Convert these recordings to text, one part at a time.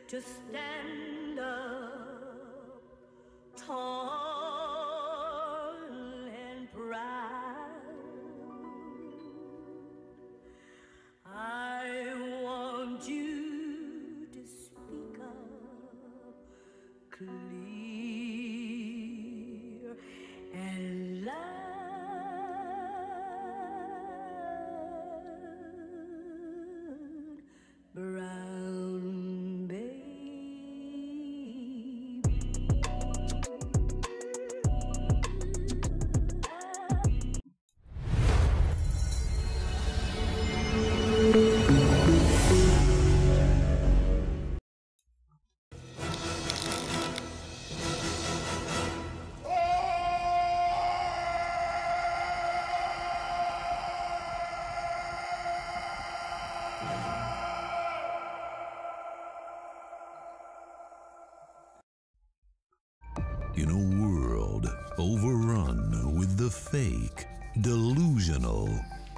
to stand up tall and proud. I want you to speak up clear and loud. Brown baby. In a world overrun with the fake, delusional,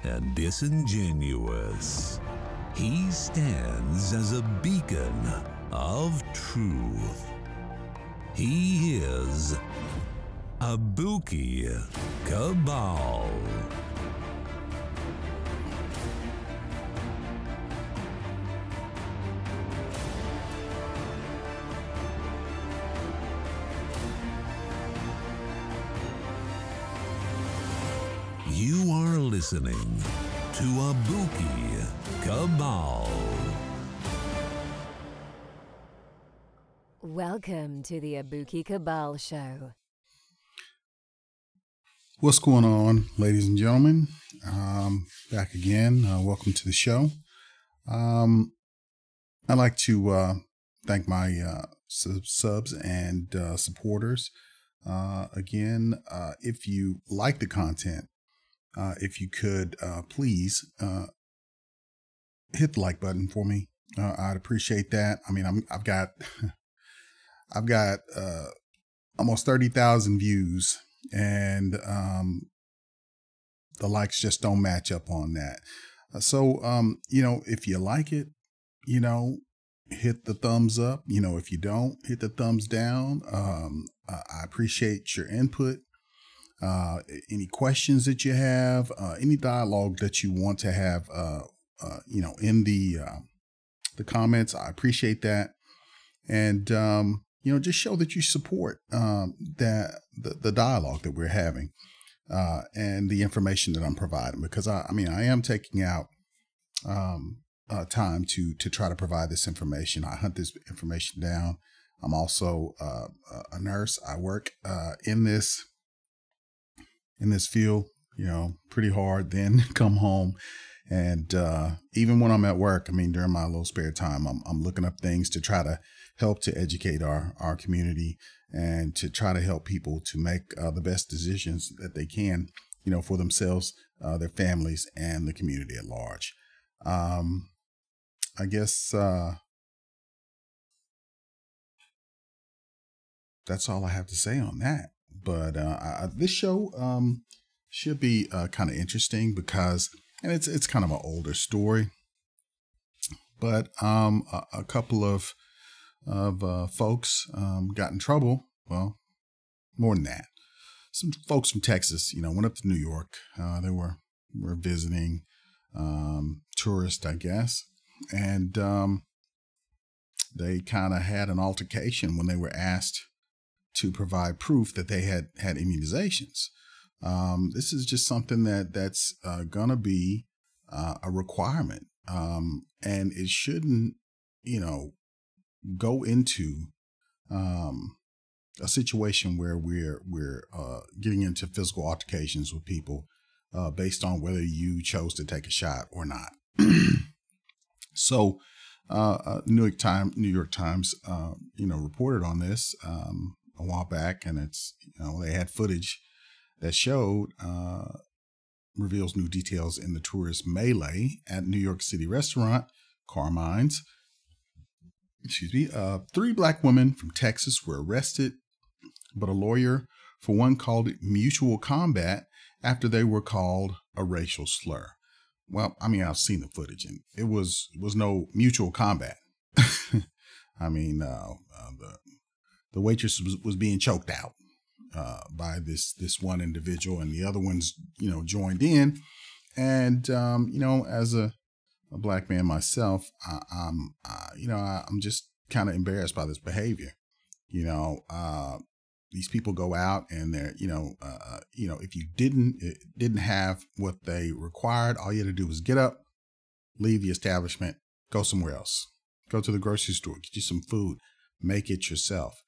and disingenuous, he stands as a beacon of truth. He is Abuki Cabal. You are listening to Abuki Cabal. Welcome to the Abuki Cabal Show. What's going on, ladies and gentlemen? Back again. Welcome to the show. I'd like to thank my subs and supporters. Again, if you like the content, if you could please hit the like button for me. I'd appreciate that. I mean, I've got almost 30,000 views, and the likes just don't match up on that. So if you like it, hit the thumbs up. If you don't, hit the thumbs down. I appreciate your input. Any questions that you have, any dialogue that you want to have, in the comments, I appreciate that. And, just show that you support, the dialogue that we're having, and the information that I'm providing, because I am taking out, time to try to provide this information. I hunt this information down. I'm also, a nurse. I work, in this field, pretty hard, then come home. And even when I'm at work, during my little spare time, I'm looking up things to try to help to educate our community, and to try to help people to make the best decisions that they can, for themselves, their families, and the community at large. I guess that's all I have to say on that. But this show should be kind of interesting, because, and it's kind of an older story, but a couple of folks got in trouble. Well, more than that. Some folks from Texas, went up to New York. They were visiting, tourists, I guess, and they kind of had an altercation when they were asked to provide proof that they had immunizations. This is just something that's gonna be a requirement, and it shouldn't, go into a situation where we're getting into physical altercations with people based on whether you chose to take a shot or not. So, New York Times, reported on this a while back, and it's, they had footage that showed, reveals new details in the tourist melee at New York City restaurant Carmine's. 3 black women from Texas were arrested, but a lawyer for one called it mutual combat after they were called a racial slur. Well, I've seen the footage, and it was no mutual combat. I mean, the waitress was being choked out by this one individual, and the other ones, joined in. And as a black man myself, I'm just kind of embarrassed by this behavior. These people go out and they're, if you didn't have what they required, all you had to do was get up, leave the establishment, go somewhere else, go to the grocery store, get you some food, make it yourself.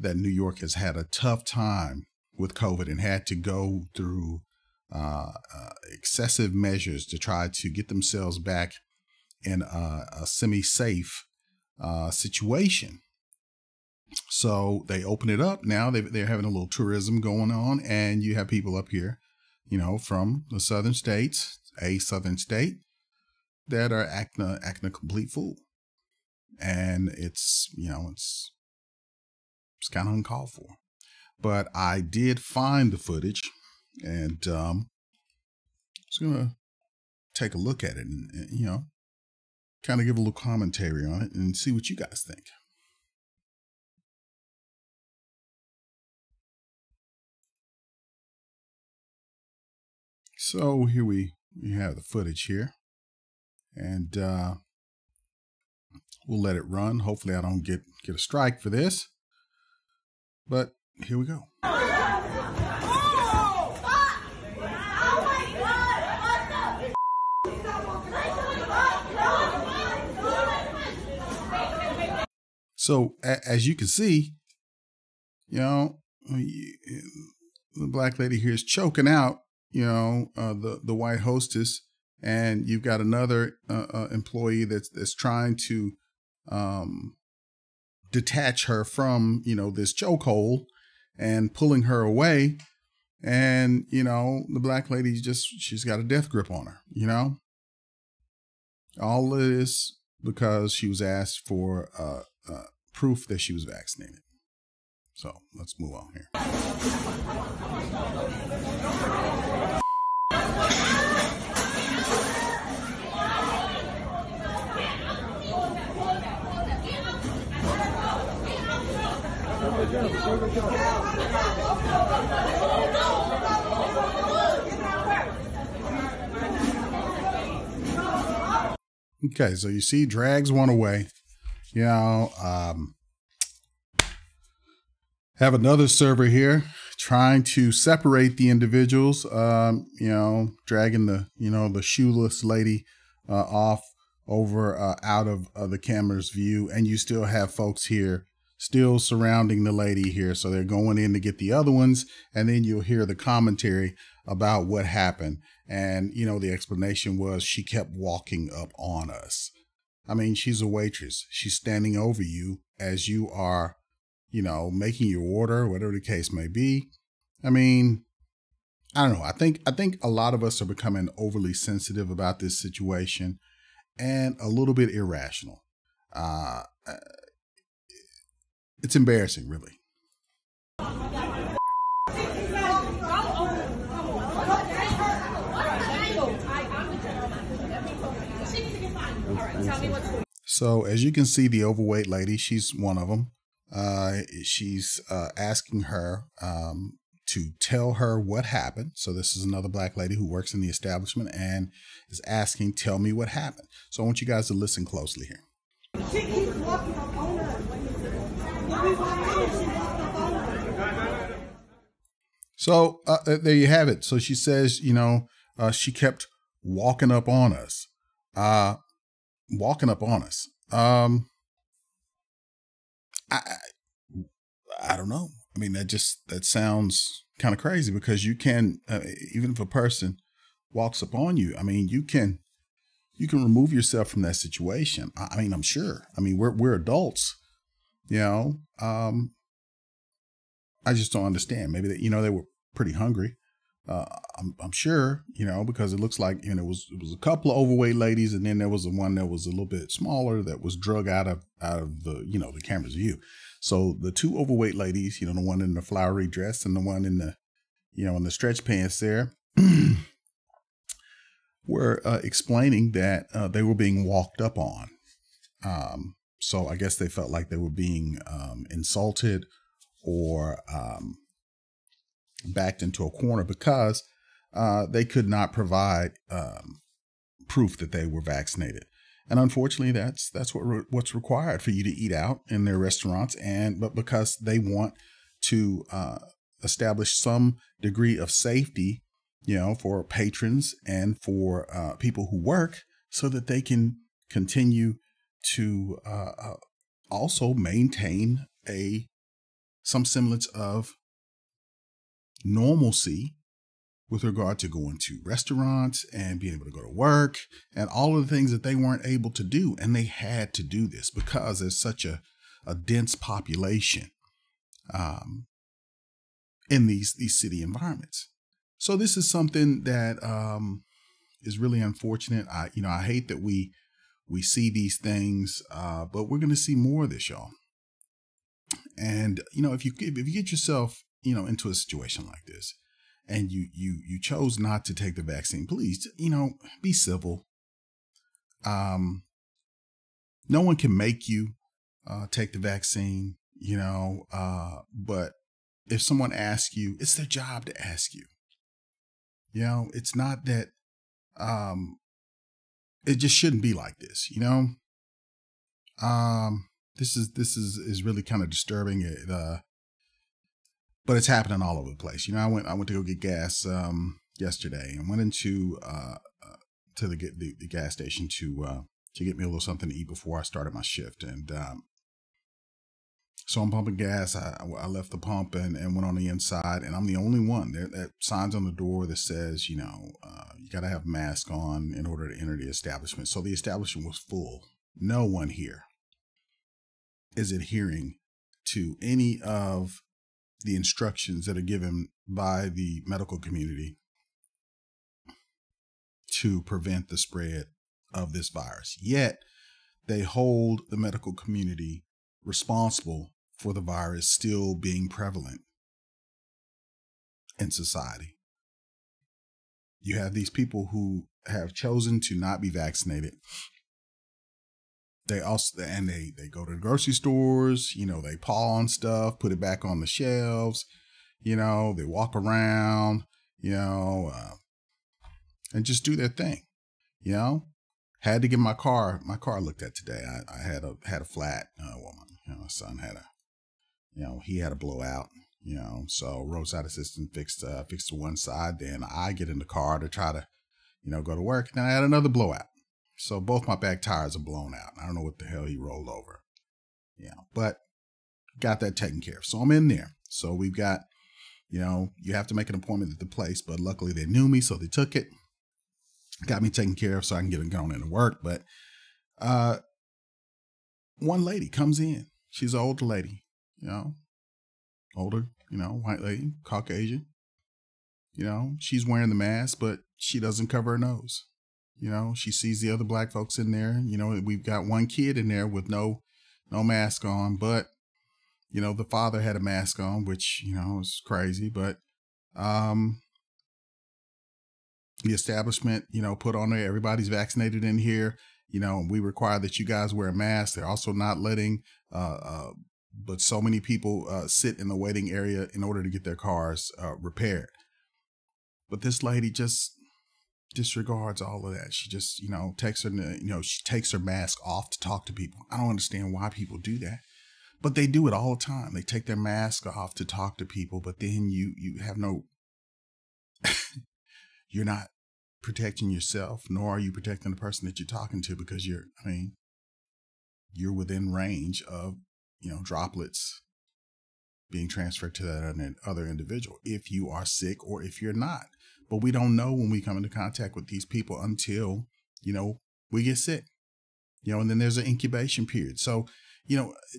That New York has had a tough time with COVID and had to go through excessive measures to try to get themselves back in a semi-safe situation. So they open it up now. They're having a little tourism going on, and you have people up here, from the southern states, a southern state, that are acting a complete fool. And it's kind of uncalled for. But I did find the footage, and just gonna take a look at it and kind of give a little commentary on it and see what you guys think. So here we have the footage here, and we'll let it run. Hopefully I don't get a strike for this, but here we go. So as you can see, the black lady here is choking out, the white hostess, and you've got another employee that's trying to detach her from, this chokehold and pulling her away. And, the black lady she's got a death grip on her, all of this because she was asked for proof that she was vaccinated. So let's move on here. Okay, so you see, drags one away. Have another server here trying to separate the individuals, dragging the shoeless lady off over out of the camera's view. And you still have folks here still surrounding the lady here. So they're going in to get the other ones. And then you'll hear the commentary about what happened. And, the explanation was she kept walking up on us. I mean, she's a waitress. She's standing over you as you are, making your order, whatever the case may be. I mean, I don't know. I think a lot of us are becoming overly sensitive about this situation and a little bit irrational. It's embarrassing, really. So as you can see, the overweight lady, she's one of them. She's asking her to tell her what happened. So this is another black lady who works in the establishment and is asking, tell me what happened. So I want you guys to listen closely here. So there you have it. So she says, she kept walking up on us. Walking up on us. I don't know. I mean, that sounds kind of crazy because you can, even if a person walks up on you, I mean, you can remove yourself from that situation. I mean, I'm sure. I mean, we're adults, I just don't understand. Maybe that, they were pretty hungry. I'm sure, because it looks like, it was a couple of overweight ladies, and then there was the one that was a little bit smaller that was drug out of the, the camera's view. So the two overweight ladies, the one in the flowery dress and the one in the, in the stretch pants there, were explaining that they were being walked up on. So I guess they felt like they were being insulted or backed into a corner because they could not provide proof that they were vaccinated. And unfortunately, that's what's required for you to eat out in their restaurants. But because they want to establish some degree of safety, for patrons and for people who work, so that they can continue to also maintain some semblance of normalcy with regard to going to restaurants and being able to go to work and all of the things that they weren't able to do. And they had to do this because there's such a dense population in these city environments. So this is something that is really unfortunate. I hate that we see these things, but we're going to see more of this, y'all. And if you get yourself into a situation like this, and you chose not to take the vaccine, please be civil. No one can make you take the vaccine, but if someone asks you, it's their job to ask you. It's not that it just shouldn't be like this. This is really kind of disturbing. But it's happening all over the place. I went to go get gas yesterday and went into to the gas station to get me a little something to eat before I started my shift. And so I'm pumping gas. I left the pump and went on the inside, and I'm the only one. That signs on the door that says, you got to have a mask on in order to enter the establishment. So the establishment was full. No one here is adhering to any of the instructions that are given by the medical community to prevent the spread of this virus. Yet they hold the medical community responsible for the virus still being prevalent in society. You have these people who have chosen to not be vaccinated. They go to the grocery stores, they pawn stuff, put it back on the shelves, they walk around, and just do their thing, Had to get my car looked at today. I had a flat, my son had he had a blowout, so roadside assistant fixed the one side. Then I get in the car to try to, go to work. Then I had another blowout. So both my back tires are blown out. I don't know what the hell he rolled over. But got that taken care of. So I'm in there. So we've got, you have to make an appointment at the place, but luckily they knew me, so they took it. Got me taken care of so I can get on into work. But one lady comes in. She's an older lady, older, white lady, Caucasian. She's wearing the mask, but she doesn't cover her nose. She sees the other black folks in there. We've got one kid in there with no mask on, but, the father had a mask on, which, is crazy. But the establishment, put on there, everybody's vaccinated in here. We require that you guys wear a mask. They're also not letting, but so many people sit in the waiting area in order to get their cars repaired. But this lady just disregards all of that. She just, takes her, she takes her mask off to talk to people. I don't understand why people do that, but they do it all the time. They take their mask off to talk to people, but then you have no, you're not protecting yourself, nor are you protecting the person that you're talking to, because you're within range of, droplets being transferred to that other individual if you are sick or if you're not. But we don't know when we come into contact with these people until, we get sick, and then there's an incubation period. So,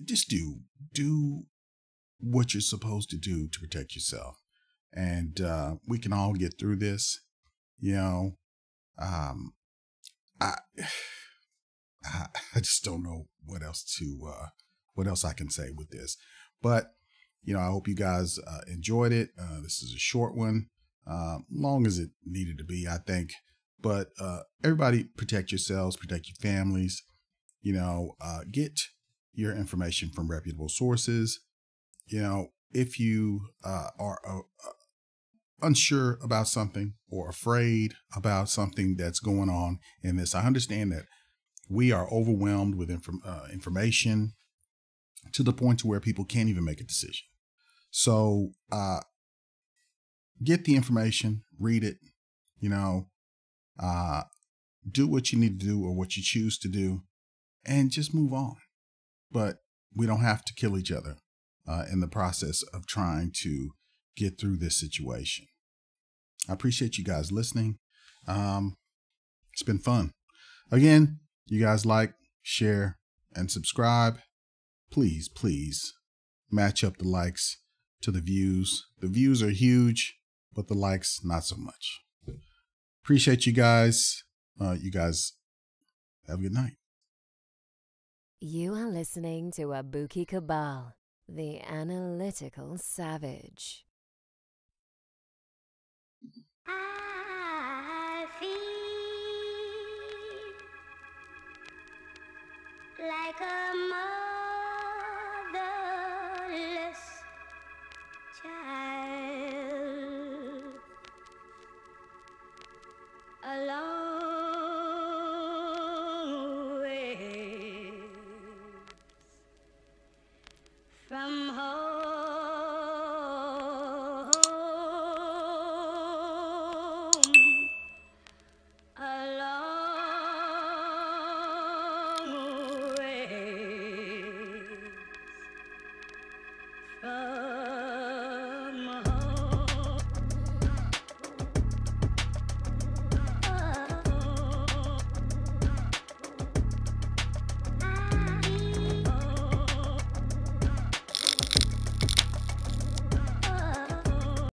just do what you're supposed to do to protect yourself. And we can all get through this. I just don't know what else I can say with this. But, I hope you guys enjoyed it. This is a short one. Long as it needed to be, I think. But everybody protect yourselves, protect your families. Get your information from reputable sources. If you are unsure about something or afraid about something that's going on in this, I understand that we are overwhelmed with information to the point to where people can't even make a decision. So get the information, read it, do what you need to do or what you choose to do, and just move on. But we don't have to kill each other in the process of trying to get through this situation. I appreciate you guys listening. It's been fun. Again, you guys like, share, and subscribe. Please, please match up the likes to the views. The views are huge, but the likes, not so much. Appreciate you guys. You guys have a good night. You are listening to Abuki Cabal, the analytical savage. I feel like a motherless child, a long way from home. From